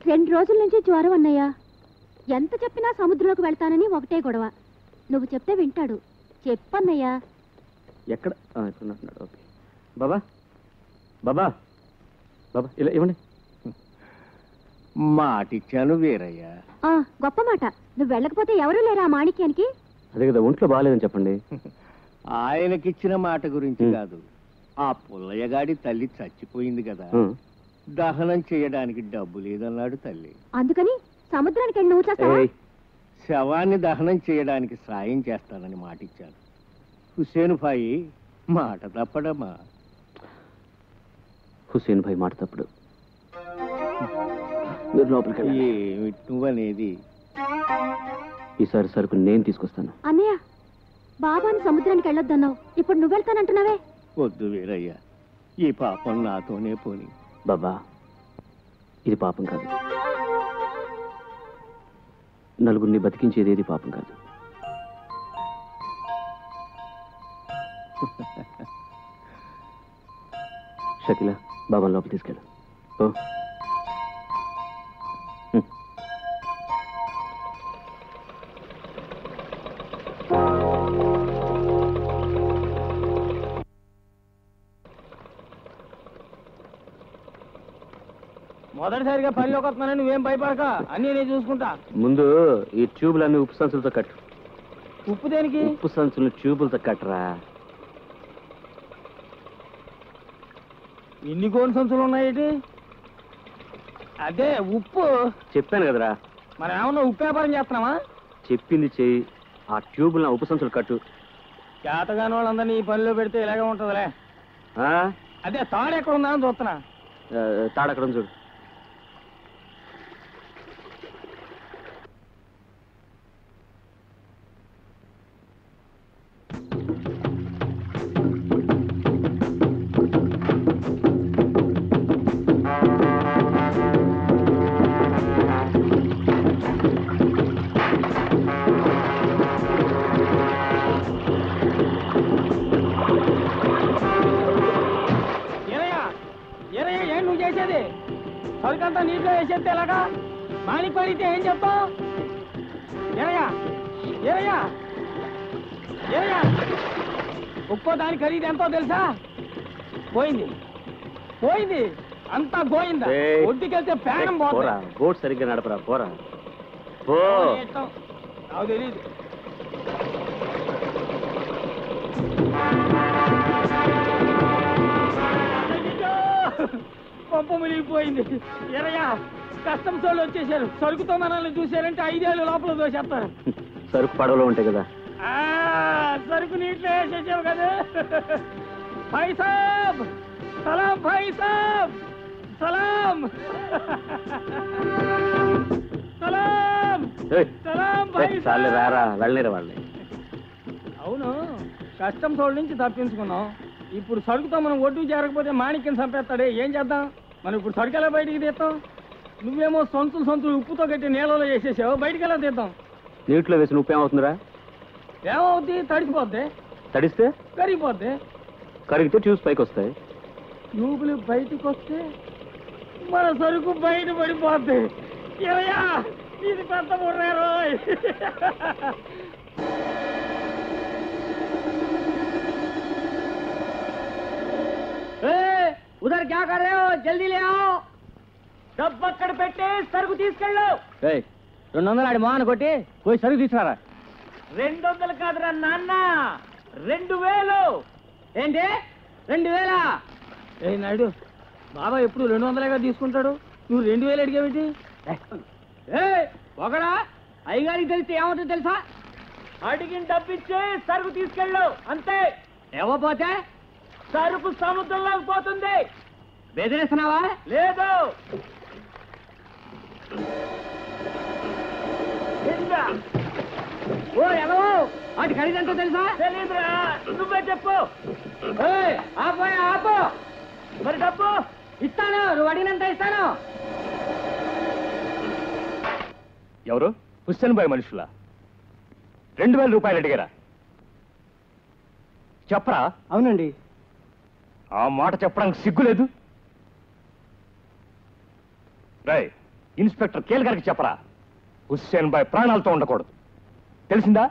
2 రోజుల నుంచి జ్వరం అన్నయ్య. ఎంత చెప్పినా సముద్రంలోకి వెళ్తానని ఒకటే గొడవ. నువ్వు చెప్తే వింటాడు. చెప్పన్నయ్యా. ఎక్కడ? ఓకే. బాబా బాబా బాబా ఇలా ఇవ్వండి. మాటిచ్చాను వీరయ్య. గొప్ప మాట. నువ్వు వెళ్ళకపోతే ఎవరూ లేరా మాణిక్యానికి? అదే కదా, ఒంట్లో బాగాలేదని చెప్పండి. ఆయనకిచ్చిన మాట గురించి కాదు, ఆ పుల్లయ్యగాడి తల్లి చచ్చిపోయింది కదా, దహనం చేయడానికి డబ్బు లేదన్నాడు తల్లి. అందుకని సముద్రానికి వెళ్ళి నువ్వు చేస్తావా? శవాన్ని దహనం చేయడానికి సాయం చేస్తానని మాటిచ్చాను. హుసేన్ భాయి మాట తప్పడమ్మా. హుసేన్ భాయ్ మాట తప్పడు. మీరు లోపలికి ఏమిటి నువ్వనేది? ఈసారి సరుకు నేను తీసుకొస్తాను. అన్నయ్య, బాబాని సముద్రానికి వెళ్ళొద్దన్నావు, ఇప్పుడు నువ్వు వెళ్తానంటున్నావే? వద్దు వీరయ్య, ఈ పాపం నాతోనే పోని. బాబా, ఇది పాపం కాదు. నలుగురిని బతికించేది ఏది పాపం కాదు. షకీల, బాబా లోపల తీసుకెళ్ళు. ఓ మొదటిసారిగా పనిలోకి వస్తున్నానని నువ్వేం భయపడక, అన్నీ నేను చూసుకుంటా. ముందు ఈ ట్యూబులన్నీ ఉప్పు సంచులతో కట్టు. ఉప్పు దేనికి? ఉప్పు సంచులు ట్యూబులతో కట్టరా. ఇన్ని గోను సంచులు ఉన్నాయేటి? అదే ఉప్పు. చెప్పాను కదరా. మనం ఏమన్నా ఉప్పు వ్యాపారం చేస్తున్నావా? చెప్పింది చెయ్యి. ఆ ట్యూబులను ఉప్పు సంచులు కట్టు. చేతగాని వాళ్ళందరినీ ఈ పనిలో పెడితే ఇలాగే ఉంటుందిలే. అదే తాడు ఎక్కడ ఉందా అని చూస్తున్నా. తాడు అక్కడ ఉంది చూడు. సరికంతా నీటిలో వేసేస్తే ఎలాగా? మాలిక్ పడితే ఏం చెప్తావు? ఏరయ్యా ఏరయ్యా ఏరయ్యా, ఒక్కో దాని ఖరీదు ఎంతో తెలుసా? పోయింది పోయింది, అంతా పోయిందా? ఒడ్డుకెళ్తే ప్రాణం పోరా. బోట్ సరిగ్గా నడపరా. పోరా. నాకు తెలీదు. పంప మునిగిపోయింది. ఎరయ్యా, కస్టమ్స్ వాళ్ళు వచ్చేసారు. సరుకుతో మనల్ని చూసారంటే 5 ఏళ్ళు లోపల దోసేస్తారు. సరుకు పడవలో ఉంటాయి కదా. సరుకు నీటిలో వేసేసావు కదా. భాయ్ సాబ్ సలాం, భాయ్ సాబ్ సలాం సలాం సలాం భాయ్ సాబ్. రారా, వెళ్ళలేరా వాళ్ళని. అవును, కస్టమ్స్ వాళ్ళ నుంచి తప్పించుకున్నాం. ఇప్పుడు సరుకుతో మనం ఒడ్డు చేరకపోతే మాణిక్యం చంపేస్తాడే, ఏం చేద్దాం? మనం ఇప్పుడు సరుకు ఎలా బయటికి తీస్తాం? నువ్వేమో సొంతులు ఉప్పుతో కట్టి నీళ్ళలో వేసేసావు, బయటికి ఎలా తీద్దాం? నీటిలో వేసిన ఉప్పు ఏమవుతుందిరా? ఏమవుద్ది? తడిసిపోద్ది. తడిస్తే కరిగిపోద్ది. కరిగితే ట్యూబ్స్ పైకి వస్తాయి. ట్యూబులు బయటికి వస్తే మన సరుకు బయట పడిపోద్ది. ఏమయ్యా, ఇది పెద్ద ముర్రారు. ఉదర్ క్యా కర్ రహే హో? జల్దీ లే आओ. డబ్బు అక్కడ పెట్టి సరుకు తీసుకెళ్ళు. 200 ఆడి మోహన్ కొట్టి పోయి సరుకు తీసుకురారా. 200 కాదురా నాన్న, 2000. ఏంటి 2000? ఏ నాయుడు, బాబా ఎప్పుడు 200గా తీసుకుంటాడు, నువ్వు 2000 అడిగావేంటి? ఒకడా అయ్యగారికి తెలిస్తే ఏమవుతుందో తెలుసా? అడిగిన డబ్బిచ్చే సరుకు తీసుకెళ్ళు, అంతే. ఇవ్వపోతే సరుకు సముద్రంలోకి పోతుంది. బెదిరిస్తున్నావా? లేదు. ఓ ఎవరు వాటి ఖరీదంతా తెలుసా? తెలీదురా, నువ్వే చెప్పు. ఆపోయా ఆపో. మరి డబ్బు ఇస్తాను, నువ్వు అడిగినంత ఇస్తాను. ఎవరు? హుస్సేన్ భాయ్ మనుషులా? 2000 రూపాయలు అడిగారా? చెప్పరా? అవునండి. ఆ మాట చెప్పడానికి సిగ్గులేదు? రాయ్, ఇన్స్పెక్టర్ కేల్ గారికి చెప్పరా హుస్సేన్ బాయ్ ప్రాణాలతో ఉండకూడదు తెలిసిందా